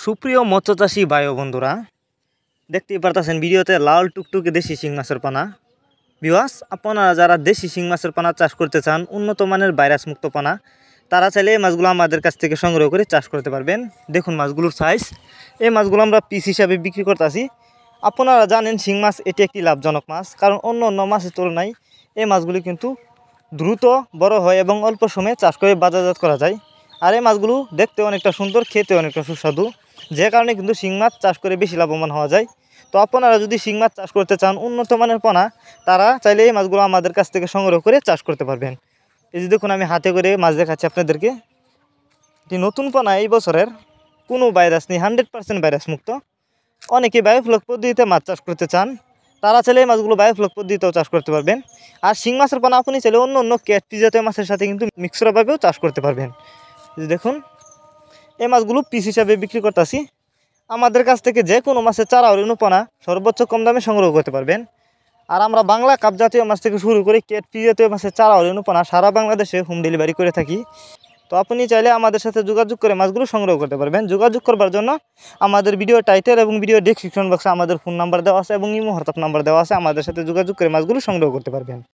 সুপ্রিয় মৎস্যচাষী ভাই ও বন্ধুরা, দেখতেই পারতেছেন ভিডিওতে লাল টুকটুকে দেশি শিং মাছের পানা। ভিউয়ার্স, আপনারা যারা দেশি শিং মাছের পানা চাষ করতে চান, উন্নত মানের ভাইরাস মুক্ত পানা, তারা চাইলে এই মাছগুলো আমাদের কাছ থেকে সংগ্রহ করে চাষ করতে পারবেন। দেখুন মাছগুলোর সাইজ। এই মাছগুলো আমরা পিস হিসাবে বিক্রি করতেছি। আপনারা জানেন শিং মাছ এটি একটি লাভজনক মাছ, কারণ অন্য অন্য মাছের তুলনায় এই মাছগুলি কিন্তু দ্রুত বড় হয় এবং অল্প সময়ে চাষ করে বাজারজাত করা যায়। আর এই মাছগুলো দেখতে অনেকটা সুন্দর, খেতে অনেকটা সুস্বাদু, যে কারণে কিন্তু শিং মাছ চাষ করে বেশি লাভবান হওয়া যায়। তো আপনারা যদি শিং মাছ চাষ করতে চান উন্নত মানের পোনা, তারা চাইলে এই মাছগুলো আমাদের কাছ থেকে সংগ্রহ করে চাষ করতে পারবেন। এই যে দেখুন, আমি হাতে করে মাছ দেখাচ্ছি আপনাদেরকে। এটি নতুন পোনা, এই বছরের, কোনো ভাইরাস নেই, 100% ভাইরাস মুক্ত। অনেকে বায়োফ্লক পদ্ধতিতে মাছ চাষ করতে চান, তারা চাইলে এই মাছগুলো বায়োফ্লক পদ্ধতিতেও চাষ করতে পারবেন। আর শিং মাছের পোনা আপনি চাইলে অন্য অন্য ক্যাটফিশ জাতীয় মাছের সাথে কিন্তু মিক্সরভাবেও চাষ করতে পারবেন। দেখুন, এই মাছগুলো পিস হিসাবে বিক্রি করতেছি। আমাদের কাছ থেকে যে কোনো মাছের চারা ও রেণুপোনা সর্বোচ্চ কম দামে সংগ্রহ করতে পারবেন। আর আমরা বাংলা কাপ জাতীয় মাছ থেকে শুরু করে ক্যাটফিশ জাতীয় মাছের চারা ও রেণুপোনা সারা বাংলাদেশে হোম ডেলিভারি করে থাকি। তো আপনি চাইলে আমাদের সাথে যোগাযোগ করে মাছগুলো সংগ্রহ করতে পারবেন। যোগাযোগ করবার জন্য আমাদের ভিডিও টাইটেল এবং ভিডিও ডেসক্রিপশন বক্সে আমাদের ফোন নাম্বার দেওয়া আছে এবং ইমো হোয়াটসঅ্যাপ নাম্বার দেওয়া আছে। আমাদের সাথে যোগাযোগ করে মাছগুলো সংগ্রহ করতে পারবেন।